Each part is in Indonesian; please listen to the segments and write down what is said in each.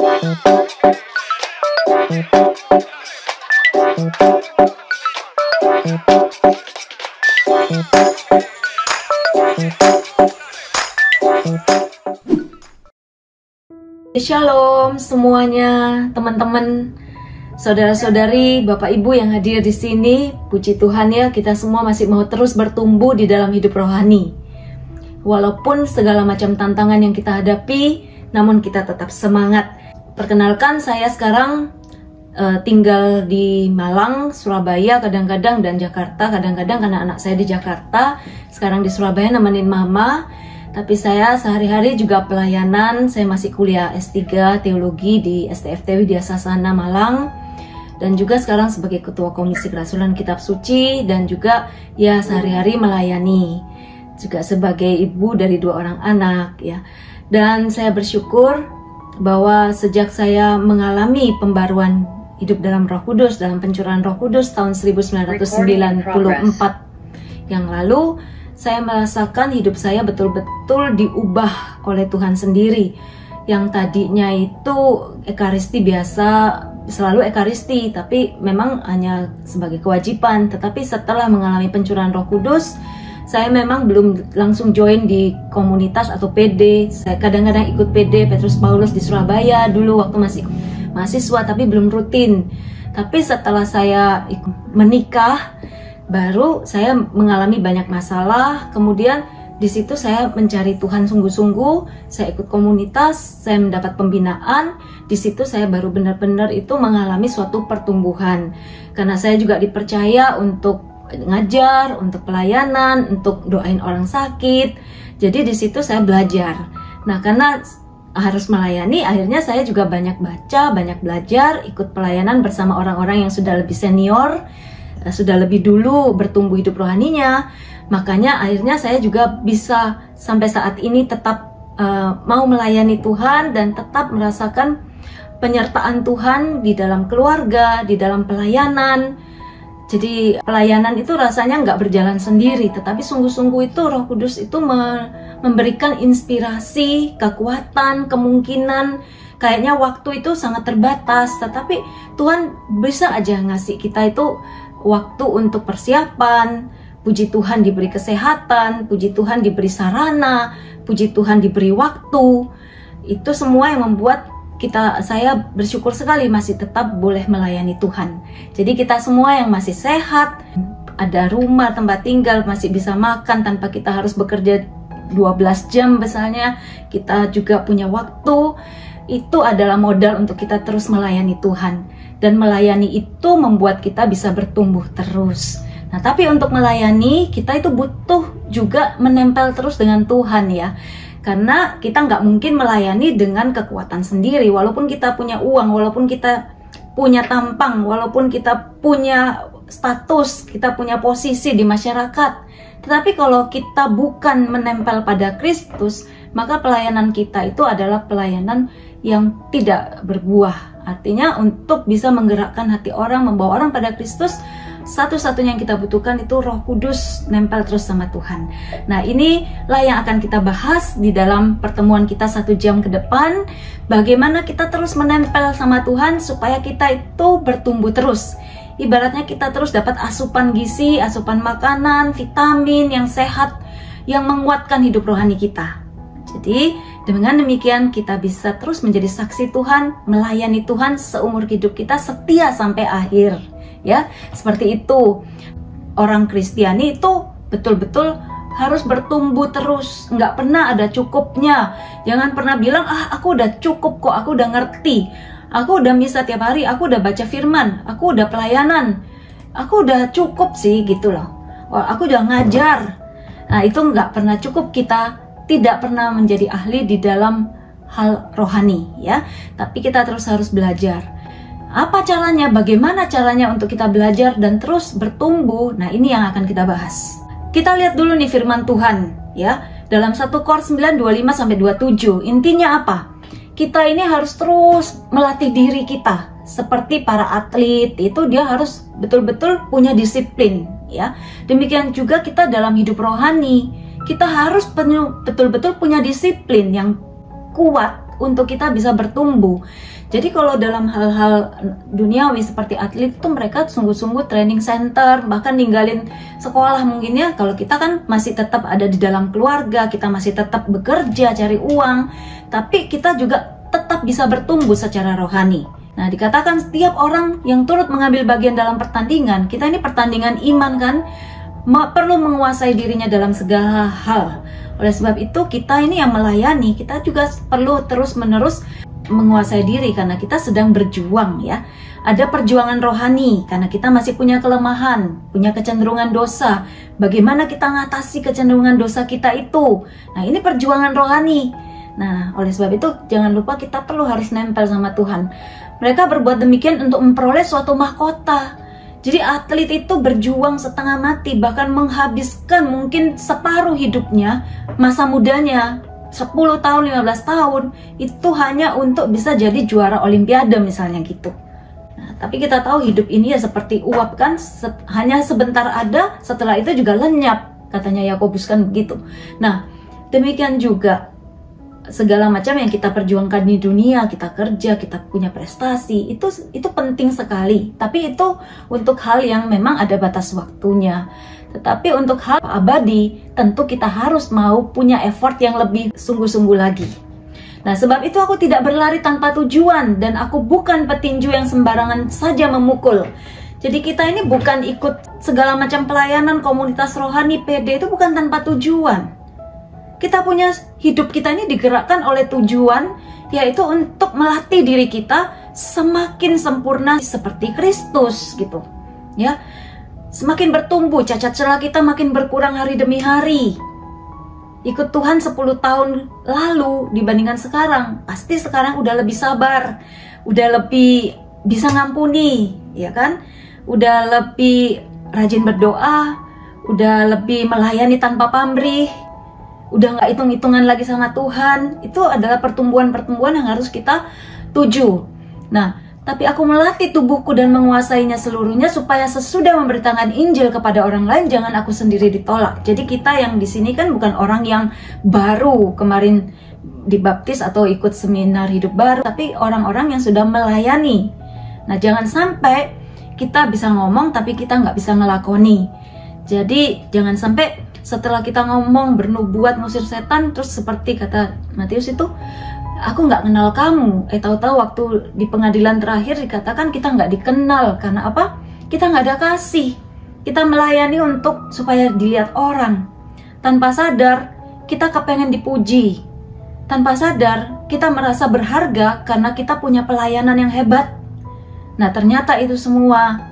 Shalom semuanya, teman-teman, saudara-saudari, Bapak Ibu yang hadir di sini. Puji Tuhan ya, kita semua masih mau terus bertumbuh di dalam hidup rohani. Walaupun segala macam tantangan yang kita hadapi, namun kita tetap semangat. Perkenalkan, saya sekarang tinggal di Malang, Surabaya kadang-kadang, dan Jakarta kadang-kadang karena anak saya di Jakarta. Sekarang di Surabaya nemenin mama. Tapi saya sehari-hari juga pelayanan, saya masih kuliah S3 Teologi di STFT Widya Sasana Malang. Dan juga sekarang sebagai Ketua Komisi Kerasulan Kitab Suci, dan juga ya sehari-hari melayani. Juga sebagai ibu dari 2 orang anak ya. Dan saya bersyukur bahwa sejak saya mengalami pembaruan hidup dalam Roh Kudus, dalam pencurahan Roh Kudus tahun 1994 yang lalu, saya merasakan hidup saya betul-betul diubah oleh Tuhan sendiri. Yang tadinya itu ekaristi biasa, selalu ekaristi, tapi memang hanya sebagai kewajiban. Tetapi setelah mengalami pencurahan Roh Kudus, saya memang belum langsung join di komunitas atau PD. Saya kadang-kadang ikut PD Petrus Paulus di Surabaya dulu waktu masih mahasiswa, tapi belum rutin. Tapi setelah saya menikah, baru saya mengalami banyak masalah. Kemudian di situ saya mencari Tuhan sungguh-sungguh. Saya ikut komunitas, saya mendapat pembinaan. Di situ saya baru benar-benar itu mengalami suatu pertumbuhan. Karena saya juga dipercaya untuk ngajar, untuk pelayanan, untuk doain orang sakit. Jadi di situ saya belajar. Nah, karena harus melayani, akhirnya saya juga banyak baca, banyak belajar, ikut pelayanan bersama orang-orang yang sudah lebih senior, sudah lebih dulu bertumbuh hidup rohaninya. Makanya akhirnya saya juga bisa sampai saat ini tetap mau melayani Tuhan dan tetap merasakan penyertaan Tuhan di dalam keluarga, di dalam pelayanan. Jadi pelayanan itu rasanya nggak berjalan sendiri, tetapi sungguh-sungguh itu Roh Kudus itu memberikan inspirasi, kekuatan, kemungkinan. Kayaknya waktu itu sangat terbatas, tetapi Tuhan bisa aja ngasih kita itu waktu untuk persiapan. Puji Tuhan diberi kesehatan, puji Tuhan diberi sarana, puji Tuhan diberi waktu. Itu semua yang membuat saya bersyukur sekali masih tetap boleh melayani Tuhan. Jadi kita semua yang masih sehat, ada rumah, tempat tinggal, masih bisa makan tanpa kita harus bekerja 12 jam misalnya, kita juga punya waktu. Itu adalah modal untuk kita terus melayani Tuhan. Dan melayani itu membuat kita bisa bertumbuh terus. Nah, tapi untuk melayani, kita itu butuh juga menempel terus dengan Tuhan ya. Karena kita nggak mungkin melayani dengan kekuatan sendiri. Walaupun kita punya uang, walaupun kita punya tampang, walaupun kita punya status, kita punya posisi di masyarakat. Tetapi kalau kita bukan menempel pada Kristus, maka pelayanan kita itu adalah pelayanan yang tidak berbuah. Artinya untuk bisa menggerakkan hati orang, membawa orang pada Kristus, satu-satunya yang kita butuhkan itu Roh Kudus nempel terus sama Tuhan. Nah, inilah yang akan kita bahas di dalam pertemuan kita 1 jam ke depan. Bagaimana kita terus menempel sama Tuhan supaya kita itu bertumbuh terus. Ibaratnya kita terus dapat asupan gizi, asupan makanan, vitamin yang sehat, yang menguatkan hidup rohani kita. Jadi dengan demikian kita bisa terus menjadi saksi Tuhan, melayani Tuhan seumur hidup kita, setia sampai akhir. Ya, seperti itu. Orang Kristiani itu betul-betul harus bertumbuh terus, nggak pernah ada cukupnya. Jangan pernah bilang, aku udah cukup kok, aku udah ngerti, aku udah misa tiap hari, aku udah baca firman, aku udah pelayanan, aku udah cukup sih gitu loh. Aku udah ngajar. Nah, itu nggak pernah cukup. Kita tidak pernah menjadi ahli di dalam hal rohani ya. Tapi kita terus harus belajar. Apa caranya? Bagaimana caranya untuk kita belajar dan terus bertumbuh? Nah, ini yang akan kita bahas. Kita lihat dulu nih firman Tuhan ya. Dalam 1 Korintus 9 25 sampai 27. Intinya apa? Kita ini harus terus melatih diri kita. Seperti para atlet, itu dia harus betul-betul punya disiplin ya. Demikian juga kita dalam hidup rohani. Kita harus betul-betul punya disiplin yang kuat untuk kita bisa bertumbuh. Jadi kalau dalam hal-hal duniawi seperti atlet itu mereka sungguh-sungguh training center, bahkan ninggalin sekolah mungkin ya. Kalau kita kan masih tetap ada di dalam keluarga, kita masih tetap bekerja cari uang, tapi kita juga tetap bisa bertumbuh secara rohani. Nah, dikatakan setiap orang yang turut mengambil bagian dalam pertandingan, kita ini pertandingan iman kan, perlu menguasai dirinya dalam segala hal. Oleh sebab itu kita ini yang melayani, kita juga perlu terus-menerus menguasai diri karena kita sedang berjuang ya. Ada perjuangan rohani karena kita masih punya kelemahan, punya kecenderungan dosa. Bagaimana kita mengatasi kecenderungan dosa kita itu? Nah, ini perjuangan rohani. Nah, oleh sebab itu jangan lupa kita perlu harus nempel sama Tuhan. Mereka berbuat demikian untuk memperoleh suatu mahkota. Jadi atlet itu berjuang setengah mati, bahkan menghabiskan mungkin separuh hidupnya, masa mudanya 10 tahun, 15 tahun itu hanya untuk bisa jadi juara olimpiade misalnya gitu. Nah, tapi kita tahu hidup ini ya seperti uap kan, hanya sebentar ada, setelah itu juga lenyap, katanya Yakobus kan begitu. Nah, demikian juga segala macam yang kita perjuangkan di dunia, kita kerja, kita punya prestasi, itu penting sekali. Tapi itu untuk hal yang memang ada batas waktunya. Tetapi untuk hal abadi, tentu kita harus mau punya effort yang lebih sungguh-sungguh lagi. Nah, sebab itu aku tidak berlari tanpa tujuan, dan aku bukan petinju yang sembarangan saja memukul. Jadi kita ini bukan ikut segala macam pelayanan komunitas rohani, PD itu bukan tanpa tujuan. Kita punya hidup kita ini digerakkan oleh tujuan, yaitu untuk melatih diri kita semakin sempurna seperti Kristus gitu. Ya. Semakin bertumbuh, cacat celah kita makin berkurang hari demi hari. Ikut Tuhan 10 tahun lalu dibandingkan sekarang, pasti sekarang udah lebih sabar, udah lebih bisa ngampuni, ya kan? Udah lebih rajin berdoa, udah lebih melayani tanpa pamrih, udah nggak hitung-hitungan lagi sama Tuhan. Itu adalah pertumbuhan-pertumbuhan yang harus kita tuju. Nah, tapi aku melatih tubuhku dan menguasainya seluruhnya supaya sesudah memberitakan Injil kepada orang lain, jangan aku sendiri ditolak. Jadi kita yang di sini kan bukan orang yang baru kemarin dibaptis atau ikut seminar hidup baru, tapi orang-orang yang sudah melayani. Nah, jangan sampai kita bisa ngomong tapi kita nggak bisa ngelakoni. Jadi jangan sampai setelah kita ngomong, bernubuat, ngusir setan, terus seperti kata Matius itu, aku nggak kenal kamu. Tahu-tahu waktu di pengadilan terakhir dikatakan kita nggak dikenal. Karena apa? Kita nggak ada kasih. Kita melayani untuk supaya dilihat orang. Tanpa sadar kita kepengen dipuji. Tanpa sadar kita merasa berharga karena kita punya pelayanan yang hebat. Nah, ternyata itu semua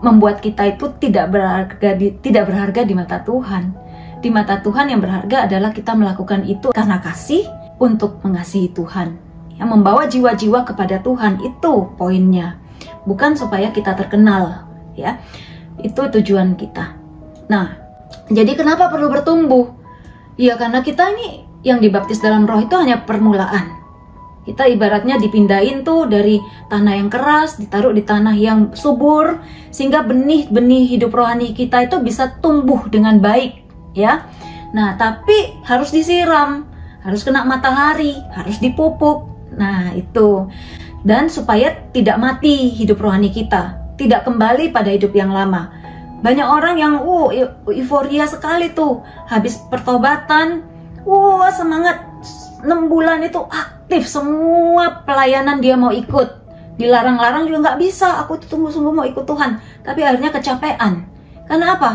membuat kita itu tidak berharga di mata Tuhan. Di mata Tuhan yang berharga adalah kita melakukan itu karena kasih, untuk mengasihi Tuhan, yang membawa jiwa-jiwa kepada Tuhan. Itu poinnya, bukan supaya kita terkenal, ya. Itu tujuan kita. Nah, jadi kenapa perlu bertumbuh? Ya karena kita ini yang dibaptis dalam Roh itu hanya permulaan. Kita ibaratnya dipindahin tuh dari tanah yang keras, ditaruh di tanah yang subur, sehingga benih-benih hidup rohani kita itu bisa tumbuh dengan baik, ya. Nah, tapi harus disiram, harus kena matahari, harus dipupuk. Nah, itu. Dan supaya tidak mati hidup rohani kita, tidak kembali pada hidup yang lama. Banyak orang yang euforia sekali tuh, habis pertobatan, semangat 6 bulan itu aktif, semua pelayanan dia mau ikut. Dilarang-larang juga nggak bisa, aku tunggu-tunggu mau ikut Tuhan. Tapi akhirnya kecapean. Karena apa?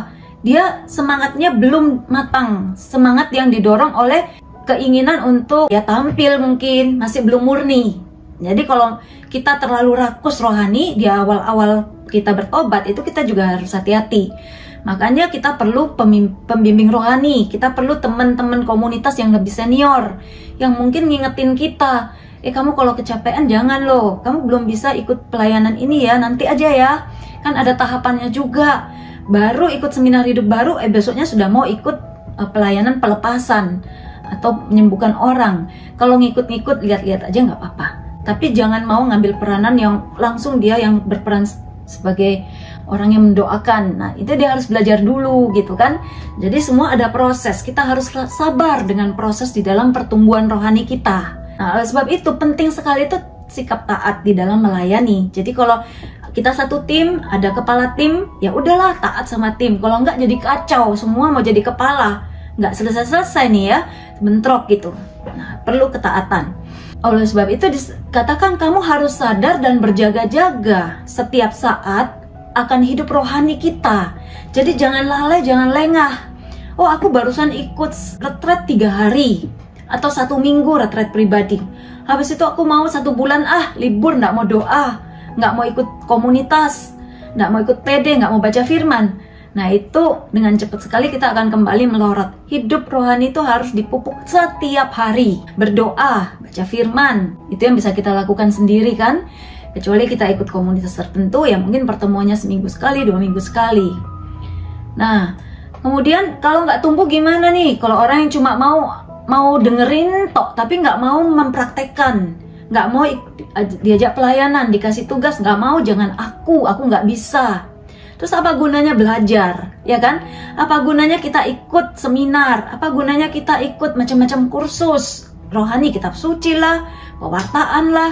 Dia semangatnya belum matang, semangat yang didorong oleh keinginan untuk ya tampil mungkin masih belum murni. Jadi kalau kita terlalu rakus rohani di awal-awal kita bertobat, itu kita juga harus hati-hati. Makanya kita perlu pembimbing rohani, kita perlu teman-teman komunitas yang lebih senior, yang mungkin ngingetin kita, kamu kalau kecapean jangan loh, kamu belum bisa ikut pelayanan ini ya, nanti aja ya, kan ada tahapannya juga. Baru ikut seminar hidup baru, besoknya sudah mau ikut pelayanan pelepasan atau menyembuhkan orang. Kalau ngikut-ngikut, lihat-lihat aja nggak apa-apa. Tapi jangan mau ngambil peranan yang langsung dia yang berperan sebagai orang yang mendoakan. Nah, itu dia harus belajar dulu gitu kan. Jadi semua ada proses. Kita harus sabar dengan proses di dalam pertumbuhan rohani kita. Nah, oleh sebab itu penting sekali itu sikap taat di dalam melayani. Jadi kalau kita satu tim, ada kepala tim, ya udahlah taat sama tim. Kalau enggak jadi kacau, semua mau jadi kepala, nggak selesai-selesai nih ya, bentrok gitu. Nah, perlu ketaatan. Oleh sebab itu dikatakan kamu harus sadar dan berjaga-jaga setiap saat akan hidup rohani kita. Jadi jangan lalai, jangan lengah. Oh, aku barusan ikut retret 3 hari atau 1 minggu retret pribadi. Habis itu aku mau 1 bulan libur, nggak mau doa, nggak mau ikut komunitas, nggak mau ikut PD, nggak mau baca firman. Nah, itu dengan cepat sekali kita akan kembali melorot. Hidup rohani itu harus dipupuk setiap hari. Berdoa, baca firman, itu yang bisa kita lakukan sendiri kan. Kecuali kita ikut komunitas tertentu, ya mungkin pertemuannya seminggu sekali, 2 minggu sekali. Nah, kemudian kalau nggak tumbuh gimana nih? Kalau orang yang cuma mau dengerin tok, tapi nggak mau mempraktekkan, nggak mau diajak pelayanan, dikasih tugas, nggak mau, jangan aku nggak bisa. Terus apa gunanya belajar, ya kan? Apa gunanya kita ikut seminar? Apa gunanya kita ikut macam-macam kursus rohani, kitab suci lah, pewartaan lah?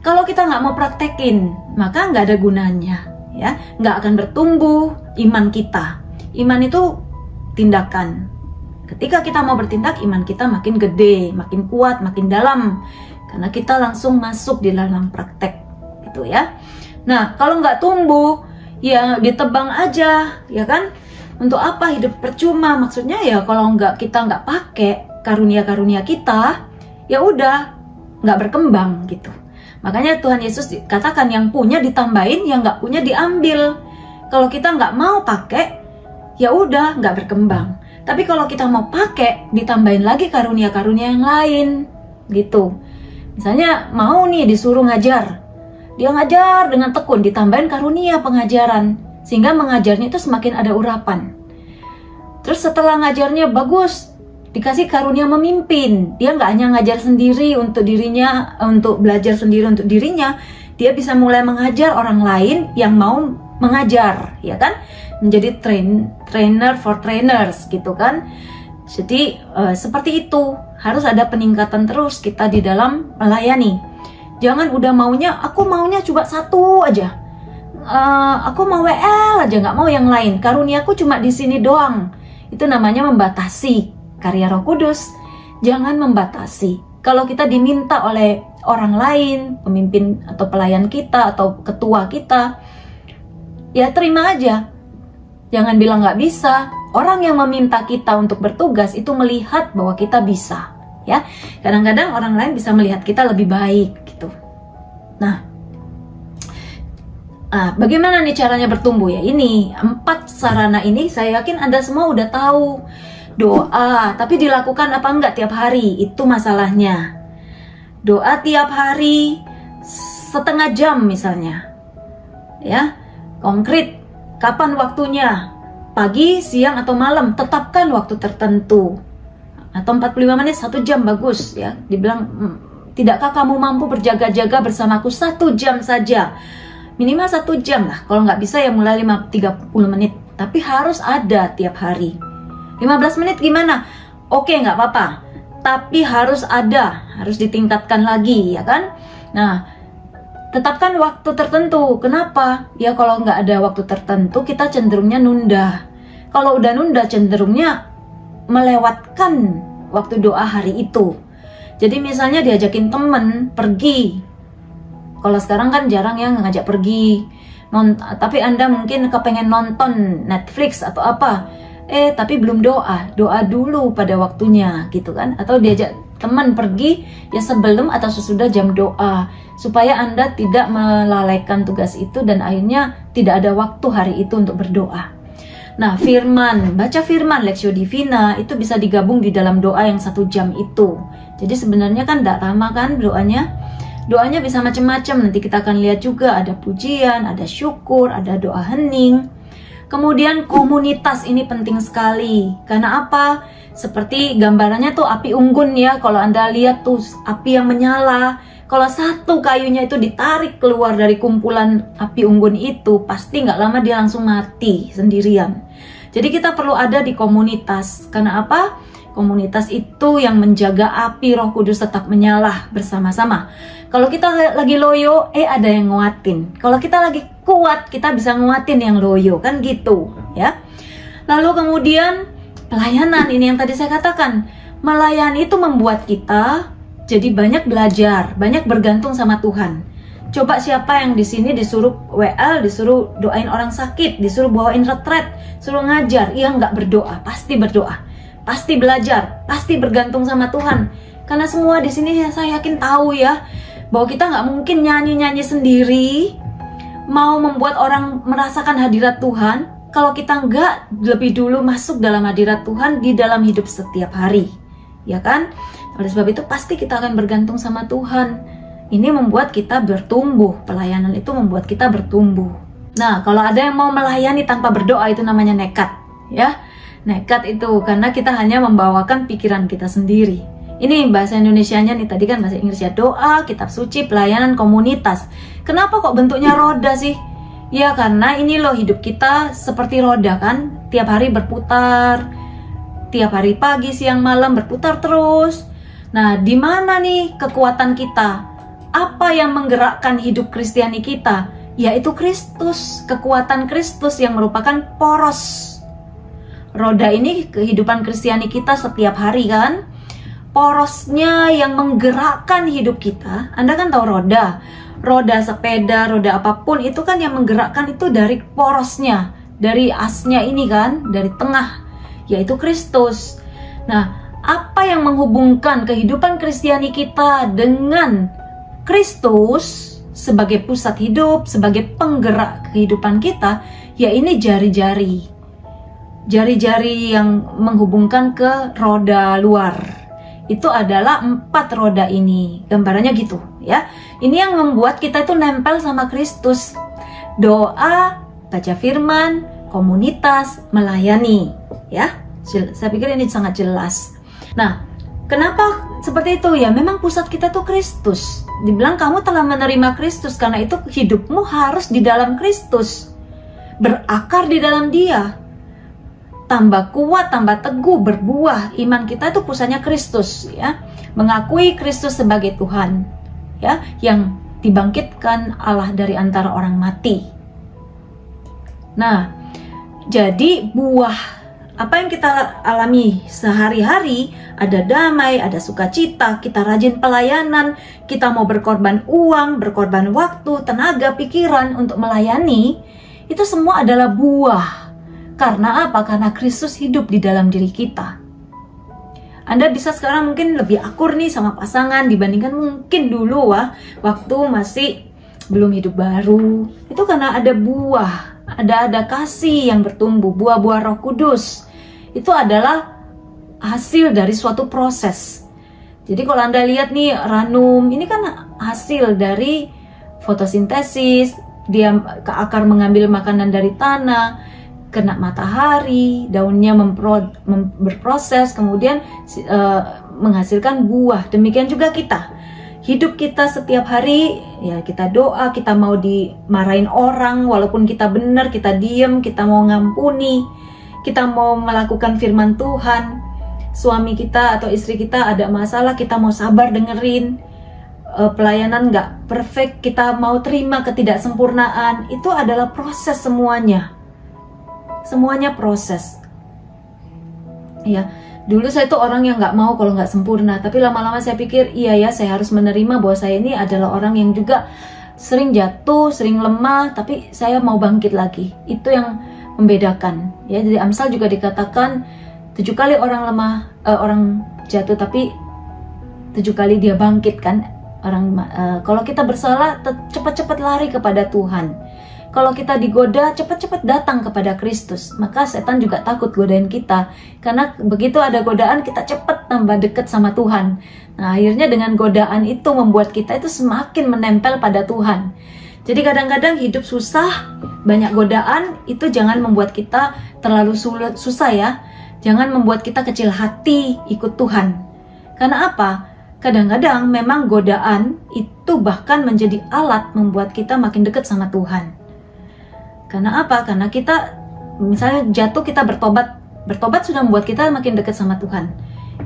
Kalau kita nggak mau praktekin, maka nggak ada gunanya, ya. Nggak akan bertumbuh iman kita. Iman itu tindakan. Ketika kita mau bertindak, iman kita makin gede, makin kuat, makin dalam. Karena kita langsung masuk di dalam praktek, gitu ya. Nah, kalau nggak tumbuh, ya ditebang aja, ya kan? Untuk apa hidup percuma? Maksudnya ya kalau kita nggak pakai karunia-karunia kita, ya udah nggak berkembang gitu. Makanya Tuhan Yesus katakan yang punya ditambahin, yang nggak punya diambil. Kalau kita nggak mau pakai, ya udah nggak berkembang. Tapi kalau kita mau pakai, ditambahin lagi karunia-karunia yang lain, gitu. Misalnya mau nih disuruh ngajar, dia ngajar dengan tekun, ditambahin karunia pengajaran, sehingga mengajarnya itu semakin ada urapan. Terus setelah ngajarnya bagus, dikasih karunia memimpin, dia nggak hanya ngajar sendiri untuk dirinya, untuk belajar sendiri untuk dirinya, dia bisa mulai mengajar orang lain yang mau mengajar, ya kan? Menjadi trainer for trainers gitu kan. Jadi seperti itu, harus ada peningkatan terus kita di dalam melayani. Jangan udah aku maunya cuma 1 aja, aku mau WL aja, nggak mau yang lain, karuniaku cuma di sini doang. Itu namanya membatasi karya Roh Kudus. Jangan membatasi. Kalau kita diminta oleh orang lain, pemimpin atau pelayan kita atau ketua kita, ya terima aja. Jangan bilang nggak bisa. Orang yang meminta kita untuk bertugas itu melihat bahwa kita bisa, ya. Kadang-kadang orang lain bisa melihat kita lebih baik, gitu. Nah, bagaimana nih caranya bertumbuh ya? Ini 4 sarana ini saya yakin Anda semua udah tahu. Doa, tapi dilakukan apa enggak tiap hari? Itu masalahnya. Doa tiap hari setengah jam misalnya, ya, konkret. Kapan waktunya? Pagi, siang, atau malam? Tetapkan waktu tertentu. Atau 45 menit, 1 jam bagus ya. Dibilang, tidakkah kamu mampu berjaga-jaga bersamaku 1 jam saja? Minimal 1 jam lah. Kalau nggak bisa ya mulai 30 menit. Tapi harus ada tiap hari. 15 menit gimana? Oke, nggak apa-apa. Tapi harus ada. Harus ditingkatkan lagi, ya kan? Nah, tetapkan waktu tertentu. Kenapa? Ya kalau nggak ada waktu tertentu, kita cenderungnya nunda. Kalau udah nunda, cenderungnya melewatkan waktu doa hari itu. Jadi misalnya diajakin temen pergi. Kalau sekarang kan jarang yang ngajak pergi. Tapi Anda mungkin kepengen nonton Netflix atau apa. Tapi belum doa. Doa dulu pada waktunya gitu kan. Atau diajak teman pergi ya sebelum atau sesudah jam doa. Supaya Anda tidak melalaikan tugas itu dan akhirnya tidak ada waktu hari itu untuk berdoa. Nah, firman, baca firman, Lectio Divina itu bisa digabung di dalam doa yang 1 jam itu. Jadi sebenarnya kan tidak lama kan doanya. Doanya bisa macam-macam, nanti kita akan lihat juga ada pujian, ada syukur, ada doa hening. Kemudian komunitas ini penting sekali. Karena apa? Seperti gambarannya tuh api unggun ya. Kalau Anda lihat tuh api yang menyala. Kalau satu kayunya itu ditarik keluar dari kumpulan api unggun itu, pasti nggak lama dia langsung mati sendirian. Jadi kita perlu ada di komunitas. Karena apa? Komunitas itu yang menjaga api Roh Kudus tetap menyala bersama-sama. Kalau kita lagi loyo, ada yang nguatin. Kalau kita lagi kuat, kita bisa nguatin yang loyo, kan gitu ya. Lalu kemudian pelayanan, ini yang tadi saya katakan, melayani itu membuat kita jadi banyak belajar, banyak bergantung sama Tuhan. Coba siapa yang di sini disuruh WL, disuruh doain orang sakit, disuruh bawain retret, suruh ngajar, yang nggak berdoa? Pasti berdoa, pasti belajar, pasti bergantung sama Tuhan. Karena semua di sini saya yakin tahu ya, bahwa kita nggak mungkin nyanyi-nyanyi sendiri, mau membuat orang merasakan hadirat Tuhan, kalau kita nggak lebih dulu masuk dalam hadirat Tuhan di dalam hidup setiap hari, ya kan? Oleh sebab itu pasti kita akan bergantung sama Tuhan. Ini membuat kita bertumbuh, pelayanan itu membuat kita bertumbuh. Nah, kalau ada yang mau melayani tanpa berdoa, itu namanya nekat, ya. Nekat itu karena kita hanya membawakan pikiran kita sendiri. Ini bahasa Indonesianya nih, tadi kan bahasa Inggris ya, doa, kitab suci, pelayanan, komunitas. Kenapa kok bentuknya roda sih? Ya karena ini loh, hidup kita seperti roda kan, tiap hari berputar, tiap hari pagi, siang, malam berputar terus. Nah, di mana nih kekuatan kita? Apa yang menggerakkan hidup Kristiani kita? Yaitu Kristus, kekuatan Kristus yang merupakan poros. Roda ini kehidupan Kristiani kita setiap hari kan? Porosnya yang menggerakkan hidup kita. Anda kan tahu roda sepeda, roda apapun itu kan yang menggerakkan itu dari porosnya, dari asnya ini kan, dari tengah, yaitu Kristus. Nah, apa yang menghubungkan kehidupan Kristiani kita dengan Kristus sebagai pusat hidup, sebagai penggerak kehidupan kita? Ya ini jari-jari yang menghubungkan ke roda luar. Itu adalah 4 roda ini, gambarannya gitu ya. Ini yang membuat kita itu nempel sama Kristus. Doa, baca firman, komunitas, melayani ya. Saya pikir ini sangat jelas. Nah, kenapa seperti itu? Ya memang pusat kita tuh Kristus. Dibilang kamu telah menerima Kristus, karena itu hidupmu harus di dalam Kristus, berakar di dalam Dia, tambah kuat, tambah teguh, berbuah. Iman kita itu pusatnya Kristus ya, mengakui Kristus sebagai Tuhan ya, yang dibangkitkan Allah dari antara orang mati. Nah, jadi buah apa yang kita alami sehari-hari, ada damai, ada sukacita, kita rajin pelayanan, kita mau berkorban uang, berkorban waktu, tenaga, pikiran untuk melayani, itu semua adalah buah. Karena apa? Karena Kristus hidup di dalam diri kita. Anda bisa sekarang mungkin lebih akur nih sama pasangan dibandingkan mungkin dulu waktu masih belum hidup baru. Itu karena ada buah, ada kasih yang bertumbuh, buah-buah Roh Kudus. Itu adalah hasil dari suatu proses. Jadi kalau Anda lihat nih ranum, ini kan hasil dari fotosintesis, dia ke akar mengambil makanan dari tanah, kena matahari, daunnya berproses, kemudian menghasilkan buah. Demikian juga kita. Hidup kita setiap hari, ya kita doa, kita mau dimarahin orang, walaupun kita benar, kita diem, kita mau ngampuni, kita mau melakukan firman Tuhan. Suami kita atau istri kita ada masalah, kita mau sabar dengerin. Pelayanan nggak perfect, kita mau terima ketidaksempurnaan. Itu adalah proses semuanya. Semuanya proses. Ya, dulu saya tuh orang yang nggak mau kalau nggak sempurna. Tapi lama-lama saya pikir, iya ya, saya harus menerima bahwa saya ini adalah orang yang juga sering jatuh, sering lemah. Tapi saya mau bangkit lagi. Itu yang membedakan. Ya, jadi Amsal juga dikatakan 7 kali orang orang jatuh, tapi 7 kali dia bangkit kan. Kalau kita bersalah, cepat-cepat lari kepada Tuhan. Kalau kita digoda, cepat-cepat datang kepada Kristus. Maka setan juga takut godain kita. Karena begitu ada godaan, kita cepat tambah dekat sama Tuhan. Nah, akhirnya dengan godaan itu membuat kita itu semakin menempel pada Tuhan. Jadi kadang-kadang hidup susah, banyak godaan, itu jangan membuat kita terlalu susah ya. Jangan membuat kita kecil hati ikut Tuhan. Karena apa? Kadang-kadang memang godaan itu bahkan menjadi alat membuat kita makin dekat sama Tuhan. Karena apa? Karena kita misalnya jatuh, kita bertobat. Bertobat sudah membuat kita makin dekat sama Tuhan.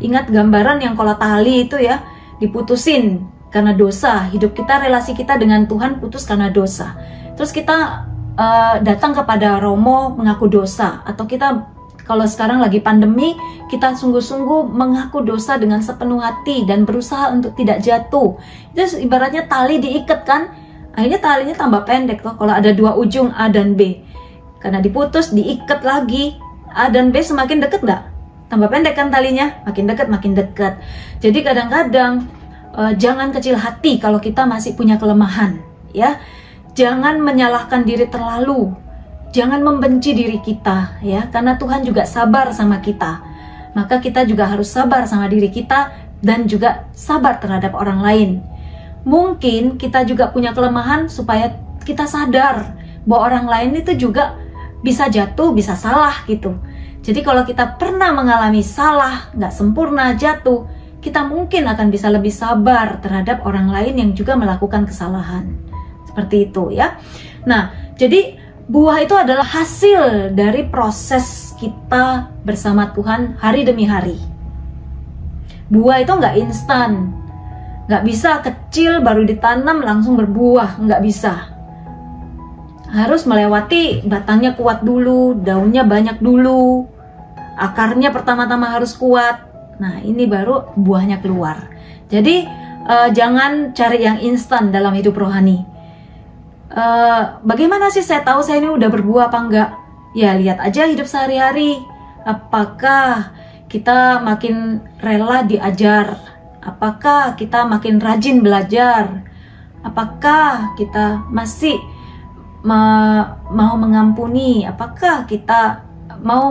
Ingat gambaran yang kalau tali itu ya diputusin karena dosa. Hidup kita, relasi kita dengan Tuhan putus karena dosa. Terus kita datang kepada Romo mengaku dosa, atau kita kalau sekarang lagi pandemi, kita sungguh-sungguh mengaku dosa dengan sepenuh hati dan berusaha untuk tidak jatuh. Itu ibaratnya tali diikat kan, akhirnya talinya tambah pendek tuh kalau ada dua ujung A dan B. Karena diputus, diikat lagi, A dan B semakin deket nggak? Tambah pendek kan talinya, makin dekat makin dekat. Jadi kadang-kadang jangan kecil hati kalau kita masih punya kelemahan, ya. Jangan menyalahkan diri terlalu. Jangan membenci diri kita, ya, karena Tuhan juga sabar sama kita. Maka kita juga harus sabar sama diri kita dan juga sabar terhadap orang lain. Mungkin kita juga punya kelemahan supaya kita sadar bahwa orang lain itu juga bisa jatuh, bisa salah gitu. Jadi kalau kita pernah mengalami salah, nggak sempurna, jatuh, kita mungkin akan bisa lebih sabar terhadap orang lain yang juga melakukan kesalahan. Seperti itu ya. Nah, jadi buah itu adalah hasil dari proses kita bersama Tuhan hari demi hari. Buah itu nggak instan, nggak bisa kecil baru ditanam langsung berbuah, nggak bisa. Harus melewati batangnya kuat dulu, daunnya banyak dulu, akarnya pertama-tama harus kuat. Nah, ini baru buahnya keluar. Jadi jangan cari yang instan dalam hidup rohani. Bagaimana sih saya tahu saya ini udah berbuah apa enggak? Ya lihat aja hidup sehari-hari. Apakah kita makin rela diajar? Apakah kita makin rajin belajar? Apakah kita masih mau mengampuni? Apakah kita mau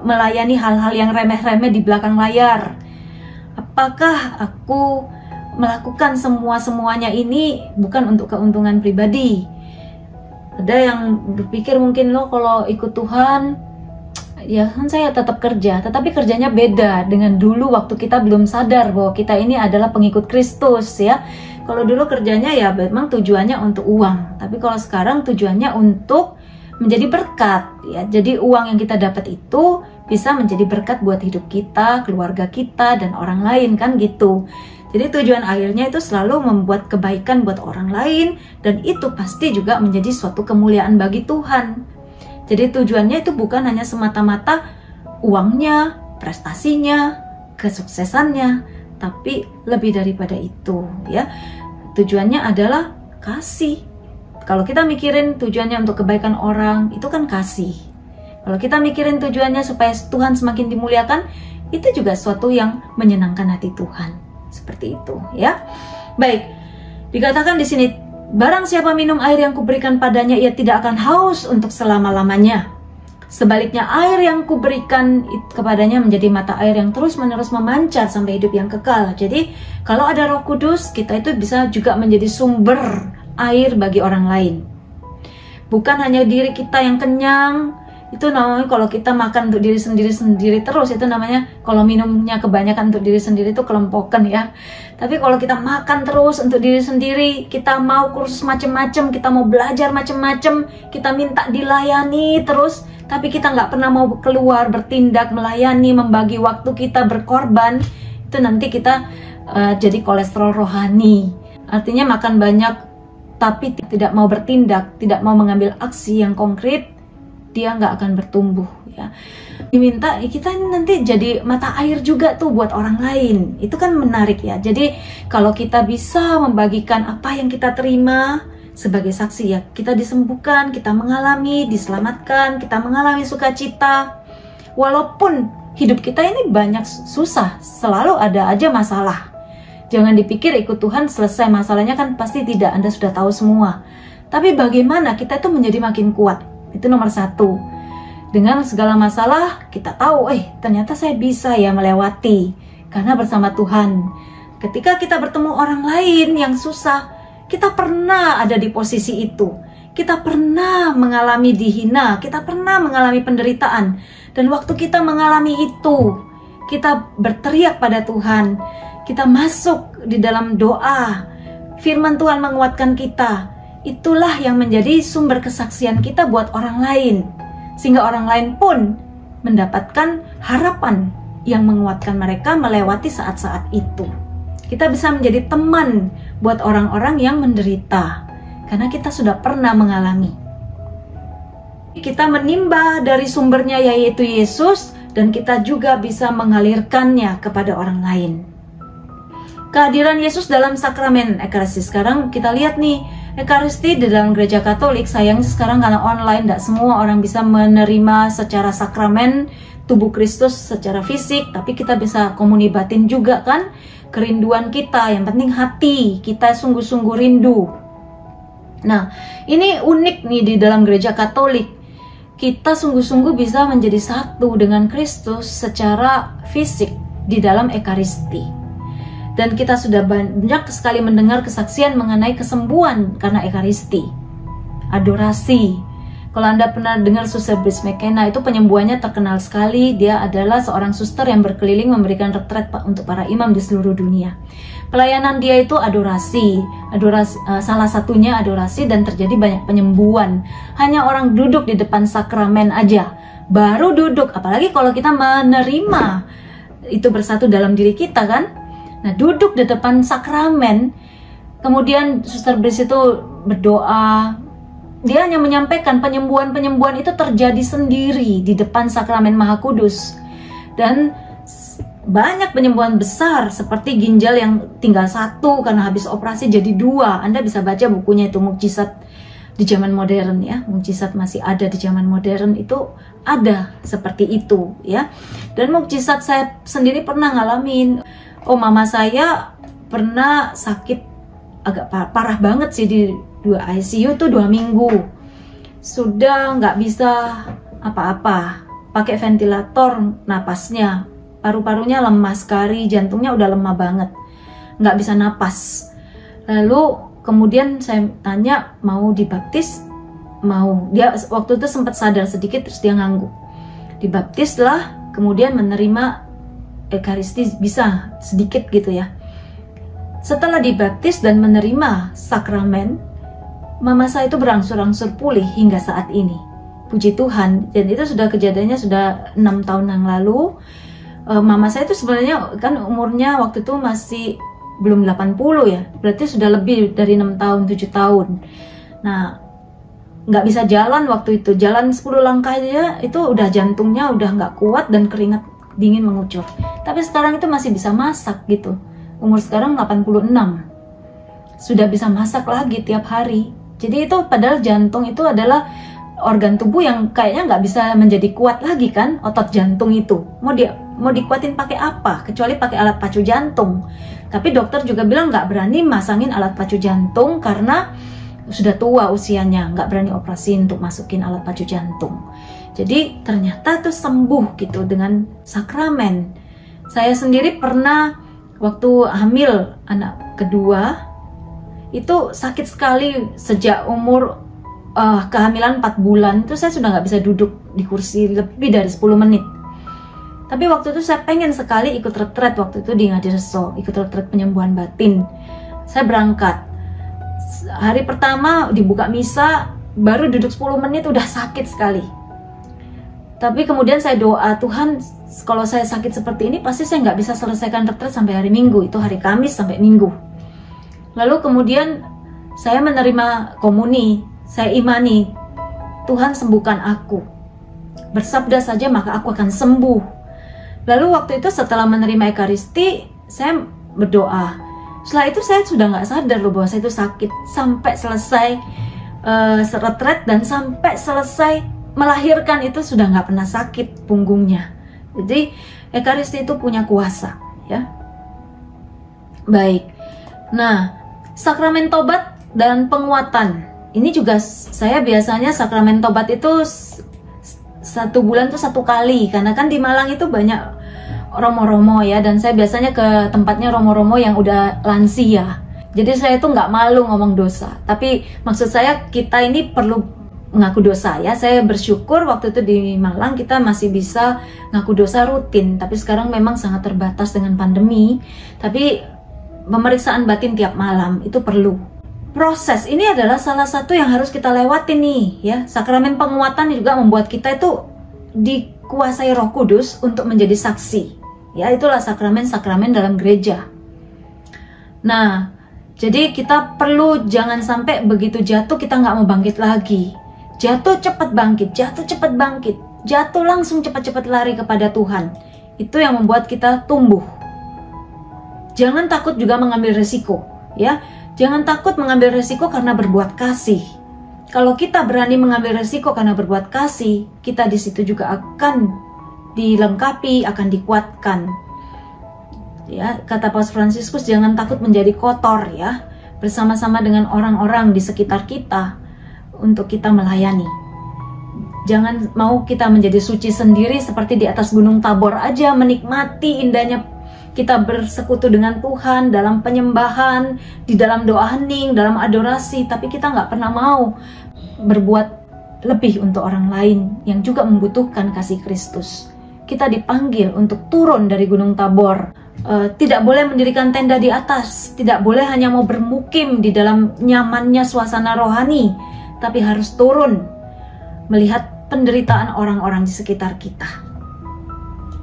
melayani hal-hal yang remeh-remeh di belakang layar? Apakah aku melakukan semuanya ini bukan untuk keuntungan pribadi? Ada yang berpikir mungkin lo kalau ikut Tuhan, ya kan saya tetap kerja, tetapi kerjanya beda dengan dulu waktu kita belum sadar bahwa kita ini adalah pengikut Kristus ya. Kalau dulu kerjanya ya memang tujuannya untuk uang, tapi kalau sekarang tujuannya untuk menjadi berkat ya. Jadi uang yang kita dapat itu bisa menjadi berkat buat hidup kita, keluarga kita, dan orang lain kan gitu. Jadi tujuan akhirnya itu selalu membuat kebaikan buat orang lain, dan itu pasti juga menjadi suatu kemuliaan bagi Tuhan. Jadi tujuannya itu bukan hanya semata-mata uangnya, prestasinya, kesuksesannya, tapi lebih daripada itu ya. Tujuannya adalah kasih. Kalau kita mikirin tujuannya untuk kebaikan orang, itu kan kasih. Kalau kita mikirin tujuannya supaya Tuhan semakin dimuliakan, itu juga suatu yang menyenangkan hati Tuhan. Seperti itu ya. Baik, dikatakan di sini, barang siapa minum air yang kuberikan padanya, ia tidak akan haus untuk selama-lamanya. Sebaliknya air yang kuberikan kepadanya menjadi mata air yang terus-menerus memancar sampai hidup yang kekal. Jadi kalau ada Roh Kudus, kita itu bisa juga menjadi sumber air bagi orang lain. Bukan hanya diri kita yang kenyang. Itu namanya kalau kita makan untuk diri sendiri terus, itu namanya kalau minumnya kebanyakan untuk diri sendiri itu kelompokan ya. Tapi kalau kita makan terus untuk diri sendiri, kita mau kursus macem-macem, kita mau belajar macem-macem, kita minta dilayani terus, tapi kita nggak pernah mau keluar, bertindak, melayani, membagi waktu kita, berkorban, itu nanti kita jadi kolesterol rohani. Artinya makan banyak tapi tidak mau bertindak, tidak mau mengambil aksi yang konkret, dia nggak akan bertumbuh ya. Diminta kita nanti jadi mata air juga tuh buat orang lain. Itu kan menarik ya. Jadi kalau kita bisa membagikan apa yang kita terima sebagai saksi ya, kita disembuhkan, kita mengalami, diselamatkan, kita mengalami sukacita. Walaupun hidup kita ini banyak susah, selalu ada aja masalah. Jangan dipikir ikut Tuhan selesai masalahnya, kan pasti tidak, Anda sudah tahu semua. Tapi bagaimana kita itu menjadi makin kuat? Itu nomor satu. Dengan segala masalah kita tahu, ternyata saya bisa ya melewati karena bersama Tuhan. Ketika kita bertemu orang lain yang susah, kita pernah ada di posisi itu. Kita pernah mengalami dihina, kita pernah mengalami penderitaan. Dan waktu kita mengalami itu, kita berteriak pada Tuhan, kita masuk di dalam doa, firman Tuhan menguatkan kita. Itulah yang menjadi sumber kesaksian kita buat orang lain, sehingga orang lain pun mendapatkan harapan yang menguatkan mereka melewati saat-saat itu. Kita bisa menjadi teman buat orang-orang yang menderita, karena kita sudah pernah mengalami. Kita menimba dari sumbernya yaitu Yesus, dan kita juga bisa mengalirkannya kepada orang lain. Kehadiran Yesus dalam sakramen Ekaristi. Sekarang kita lihat nih, Ekaristi di dalam gereja Katolik, sayangnya sekarang karena online, tidak semua orang bisa menerima secara sakramen tubuh Kristus secara fisik, tapi kita bisa komuni batin juga kan, kerinduan kita, yang penting hati kita sungguh-sungguh rindu. Nah, ini unik nih di dalam gereja Katolik, kita sungguh-sungguh bisa menjadi satu dengan Kristus secara fisik di dalam Ekaristi. Dan kita sudah banyak sekali mendengar kesaksian mengenai kesembuhan karena Ekaristi. Adorasi. Kalau Anda pernah dengar Suster Brice McKenna, itu penyembuhannya terkenal sekali. Dia adalah seorang suster yang berkeliling memberikan retret untuk para imam di seluruh dunia. Pelayanan dia itu adorasi, salah satunya adorasi, dan terjadi banyak penyembuhan. Hanya orang duduk di depan sakramen aja, baru duduk, apalagi kalau kita menerima itu bersatu dalam diri kita kan. Nah, duduk di depan sakramen, kemudian Suster Brice itu berdoa, dia hanya menyampaikan penyembuhan-penyembuhan itu terjadi sendiri di depan sakramen Maha Kudus. Dan banyak penyembuhan besar, seperti ginjal yang tinggal satu karena habis operasi jadi dua. Anda bisa baca bukunya itu, Mukjizat di zaman modern ya, mukjizat masih ada di zaman modern, itu ada seperti itu ya. Dan mukjizat saya sendiri pernah ngalamin. Mama saya pernah sakit agak parah banget sih, di ICU tuh 2 minggu. Sudah nggak bisa apa-apa, pakai ventilator napasnya, paru-parunya lemas sekali, jantungnya udah lemah banget, nggak bisa napas. Lalu kemudian saya tanya mau dibaptis, mau. Dia waktu itu sempat sadar sedikit, terus dia ngangguk. Dibaptis lah, kemudian menerima Ekaristi bisa sedikit gitu ya. Setelah dibaptis dan menerima sakramen, mama saya itu berangsur-angsur pulih hingga saat ini. Puji Tuhan. Dan itu sudah kejadiannya sudah 6 tahun yang lalu. Mama saya itu sebenarnya kan umurnya waktu itu masih belum 80 ya. Berarti sudah lebih dari 6 tahun, 7 tahun. Nah, nggak bisa jalan waktu itu. Jalan 10 langkah aja itu udah jantungnya udah nggak kuat dan keringat dingin mengucur. Tapi sekarang itu masih bisa masak gitu. Umur sekarang 86. Sudah bisa masak lagi tiap hari. Jadi itu padahal jantung itu adalah organ tubuh yang kayaknya nggak bisa menjadi kuat lagi kan, otot jantung itu. Mau dikuatin pakai apa? Kecuali pakai alat pacu jantung. Tapi dokter juga bilang nggak berani masangin alat pacu jantung karena sudah tua usianya, nggak berani operasi untuk masukin alat pacu jantung. Jadi ternyata tuh sembuh gitu dengan sakramen. Saya sendiri pernah waktu hamil anak kedua itu sakit sekali. Sejak umur kehamilan 4 bulan itu saya sudah nggak bisa duduk di kursi lebih dari 10 menit. Tapi waktu itu saya pengen sekali ikut retret, waktu itu di Ngadireso, ikut retret penyembuhan batin. Saya berangkat. Hari pertama dibuka misa, baru duduk 10 menit udah sakit sekali. Tapi kemudian saya doa, Tuhan kalau saya sakit seperti ini pasti saya nggak bisa selesaikan retret sampai hari Minggu. Itu hari Kamis sampai Minggu. Lalu kemudian saya menerima komuni. Saya imani, Tuhan sembuhkan aku. Bersabda saja maka aku akan sembuh. Lalu waktu itu setelah menerima Ekaristi, saya berdoa. Setelah itu saya sudah nggak sadar loh bahwa saya itu sakit. Sampai selesai retret dan sampai selesai melahirkan itu sudah nggak pernah sakit punggungnya. Jadi Ekaristi itu punya kuasa ya. Baik. Nah, sakramen tobat dan penguatan. Ini juga saya biasanya sakramen tobat itu 1 bulan tuh 1 kali, karena kan di Malang itu banyak romo-romo ya, dan saya biasanya ke tempatnya romo-romo yang udah lansia. Jadi saya itu nggak malu ngomong dosa, tapi maksud saya kita ini perlu ngaku dosa ya. Saya bersyukur waktu itu di Malang kita masih bisa ngaku dosa rutin, tapi sekarang memang sangat terbatas dengan pandemi. Tapi pemeriksaan batin tiap malam itu perlu. Proses ini adalah salah satu yang harus kita lewatin nih ya. Sakramen penguatan juga membuat kita itu dikuasai Roh Kudus untuk menjadi saksi Ya, itulah sakramen-sakramen dalam gereja. Nah, jadi kita perlu jangan sampai begitu jatuh kita nggak mau bangkit lagi. Jatuh cepat bangkit, jatuh cepat bangkit, jatuh langsung cepat-cepat lari kepada Tuhan. Itu yang membuat kita tumbuh. Jangan takut juga mengambil resiko, ya. Jangan takut mengambil resiko karena berbuat kasih. Kalau kita berani mengambil resiko karena berbuat kasih, kita di situ juga akan dilengkapi, akan dikuatkan. Ya, kata Paus Fransiskus, jangan takut menjadi kotor, ya, bersama-sama dengan orang-orang di sekitar kita untuk kita melayani. Jangan mau kita menjadi suci sendiri seperti di atas Gunung Tabor aja, menikmati indahnya kita bersekutu dengan Tuhan dalam penyembahan, di dalam doa hening, dalam adorasi, tapi kita nggak pernah mau berbuat lebih untuk orang lain yang juga membutuhkan kasih Kristus. Kita dipanggil untuk turun dari Gunung Tabor. Tidak boleh mendirikan tenda di atas, tidak boleh hanya mau bermukim di dalam nyamannya suasana rohani, tapi harus turun melihat penderitaan orang-orang di sekitar kita.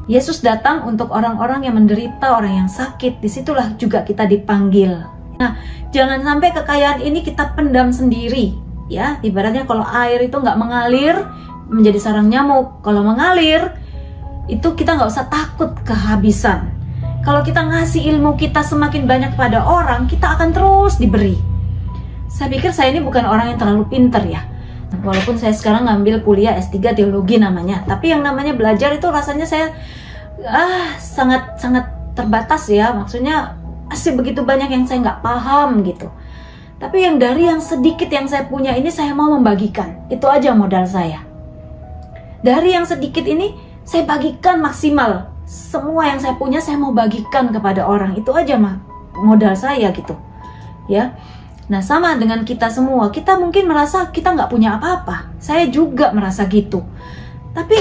Yesus datang untuk orang-orang yang menderita, orang yang sakit. Disitulah juga kita dipanggil. Nah, jangan sampai kekayaan ini kita pendam sendiri, ya. Ibaratnya kalau air itu nggak mengalir menjadi sarang nyamuk. Kalau mengalir itu kita nggak usah takut kehabisan. Kalau kita ngasih ilmu kita semakin banyak pada orang, kita akan terus diberi. Saya pikir saya ini bukan orang yang terlalu pinter, ya. Walaupun saya sekarang ngambil kuliah S3 teologi namanya, tapi yang namanya belajar itu rasanya saya sangat terbatas, ya. Maksudnya masih begitu banyak yang saya nggak paham gitu. Tapi yang dari yang sedikit yang saya punya ini saya mau membagikan. Itu aja modal saya. Dari yang sedikit ini saya bagikan maksimal. Semua yang saya punya saya mau bagikan kepada orang. Itu aja modal saya gitu, ya. Nah, sama dengan kita semua. Kita mungkin merasa kita nggak punya apa-apa. Saya juga merasa gitu. Tapi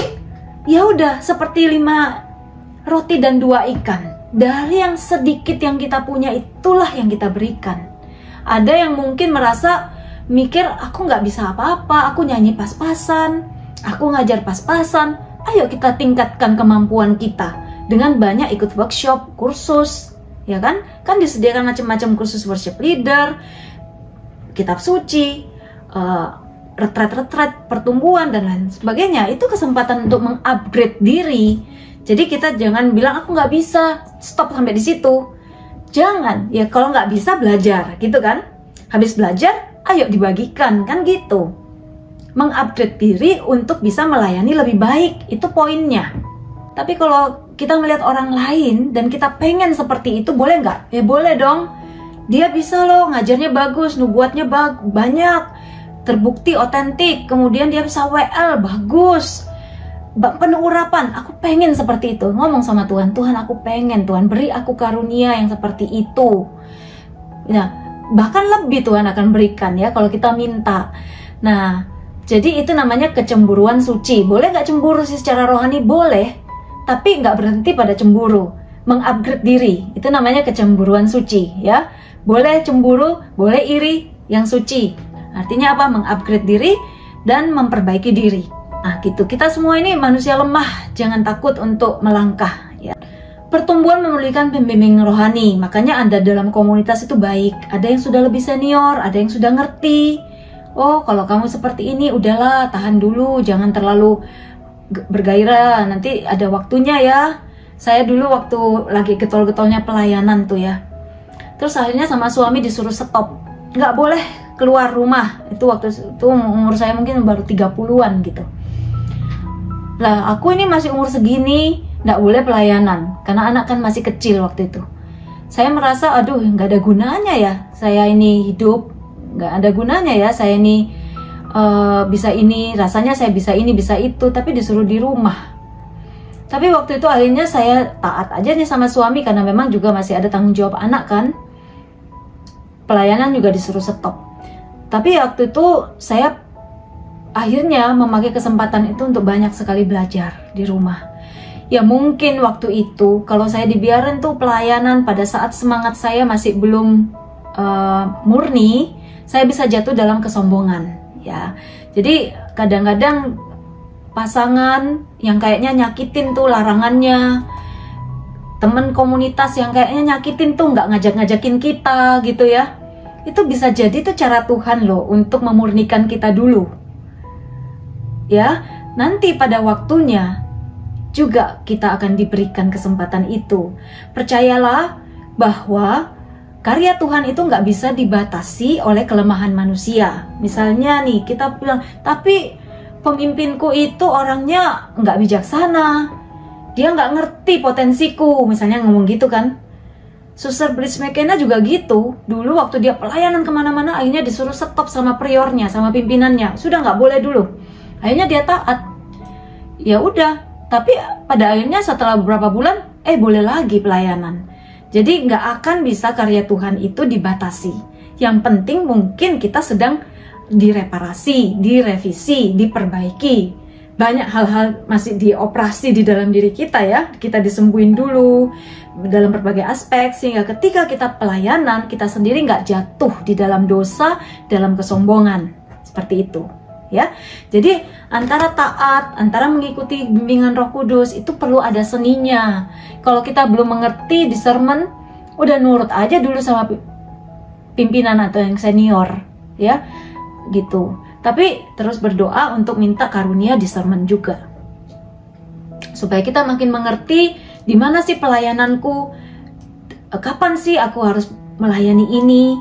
ya udah, seperti 5 roti dan 2 ikan. Dari yang sedikit yang kita punya itulah yang kita berikan. Ada yang mungkin merasa mikir, aku nggak bisa apa-apa, aku nyanyi pas-pasan, aku ngajar pas-pasan. Ayo kita tingkatkan kemampuan kita dengan banyak ikut workshop, kursus, ya kan? Kan disediakan macam-macam kursus worship leader, kitab suci, retret-retret, pertumbuhan, dan lain sebagainya. Itu kesempatan untuk mengupgrade diri. Jadi kita jangan bilang aku nggak bisa, stop sampai di situ. Jangan, ya kalau nggak bisa belajar, gitu kan? Habis belajar, ayo dibagikan, kan gitu. Mengupgrade diri untuk bisa melayani lebih baik, itu poinnya. Tapi kalau kita melihat orang lain dan kita pengen seperti itu, boleh nggak? Ya boleh dong. Dia bisa loh, ngajarnya bagus, nubuatnya banyak, terbukti otentik, kemudian dia bisa WL bagus, penuh urapan. Aku pengen seperti itu. Ngomong sama Tuhan, Tuhan aku pengen, Tuhan beri aku karunia yang seperti itu. Nah, bahkan lebih Tuhan akan berikan, ya, kalau kita minta. Nah, jadi itu namanya kecemburuan suci. Boleh nggak cemburu sih secara rohani? Boleh, tapi nggak berhenti pada cemburu. Mengupgrade diri, itu namanya kecemburuan suci, ya. Boleh cemburu, boleh iri, yang suci. Artinya apa? Mengupgrade diri dan memperbaiki diri. Nah gitu, kita semua ini manusia lemah, jangan takut untuk melangkah, ya. Pertumbuhan memerlukan pembimbing rohani, makanya Anda dalam komunitas itu baik. Ada yang sudah lebih senior, ada yang sudah ngerti. Oh, kalau kamu seperti ini, udahlah, tahan dulu, jangan terlalu bergairah, nanti ada waktunya, ya. Saya dulu waktu lagi getol-getolnya pelayanan tuh, ya. Terus akhirnya sama suami disuruh stop, nggak boleh keluar rumah. Itu waktu itu umur saya mungkin baru 30-an gitu. Lah aku ini masih umur segini, nggak boleh pelayanan, karena anak kan masih kecil waktu itu. Saya merasa, aduh nggak ada gunanya ya, saya ini hidup, nggak ada gunanya ya, saya ini bisa ini, rasanya saya bisa ini, bisa itu, tapi disuruh di rumah. Tapi waktu itu akhirnya saya taat aja nih sama suami, karena memang juga masih ada tanggung jawab anak kan. Pelayanan juga disuruh stop. Tapi waktu itu saya akhirnya memakai kesempatan itu untuk banyak sekali belajar di rumah. Ya mungkin waktu itu kalau saya dibiarin tuh pelayanan pada saat semangat saya masih belum murni, saya bisa jatuh dalam kesombongan, ya. Jadi kadang-kadang pasangan yang kayaknya nyakitin tuh larangannya, temen komunitas yang kayaknya nyakitin tuh nggak ngajak-ngajakin kita gitu ya. Itu bisa jadi tuh cara Tuhan loh untuk memurnikan kita dulu. Ya, nanti pada waktunya juga kita akan diberikan kesempatan itu. Percayalah bahwa karya Tuhan itu nggak bisa dibatasi oleh kelemahan manusia. Misalnya nih kita bilang, tapi pemimpinku itu orangnya nggak bijaksana, dia nggak ngerti potensiku, misalnya ngomong gitu kan. Suster Bliss McKenna juga gitu. Dulu waktu dia pelayanan kemana-mana, akhirnya disuruh stop sama priornya, sama pimpinannya. Sudah nggak boleh dulu. Akhirnya dia taat. Ya udah. Tapi pada akhirnya setelah beberapa bulan, boleh lagi pelayanan. Jadi nggak akan bisa karya Tuhan itu dibatasi. Yang penting mungkin kita sedang direparasi, direvisi, diperbaiki. Banyak hal-hal masih dioperasi di dalam diri kita ya. Kita disembuhin dulu dalam berbagai aspek. Sehingga ketika kita pelayanan, kita sendiri nggak jatuh di dalam dosa, dalam kesombongan. Seperti itu. Ya, jadi antara taat, antara mengikuti bimbingan Roh Kudus itu perlu ada seninya. Kalau kita belum mengerti discernment, udah nurut aja dulu sama pimpinan atau yang senior, ya, gitu. Tapi terus berdoa untuk minta karunia discernment juga, supaya kita makin mengerti di mana sih pelayananku, kapan sih aku harus melayani ini.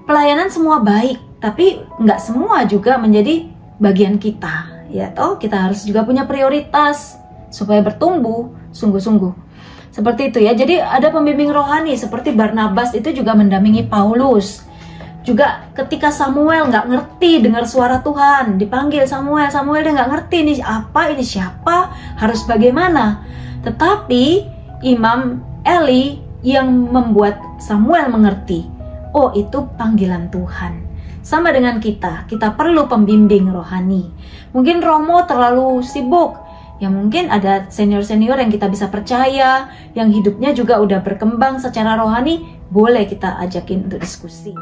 Pelayanan semua baik, tapi nggak semua juga menjadi bagian kita, ya toh kita harus juga punya prioritas supaya bertumbuh sungguh-sungguh. Seperti itu ya. Jadi ada pembimbing rohani seperti Barnabas itu juga mendampingi Paulus. Juga ketika Samuel nggak ngerti dengar suara Tuhan, dipanggil Samuel dia nggak ngerti ini apa, ini siapa, harus bagaimana. Tetapi Imam Eli yang membuat Samuel mengerti, oh itu panggilan Tuhan. Sama dengan kita perlu pembimbing rohani. Mungkin Romo terlalu sibuk, ya mungkin ada senior-senior yang kita bisa percaya, yang hidupnya juga udah berkembang secara rohani, boleh kita ajakin untuk diskusi.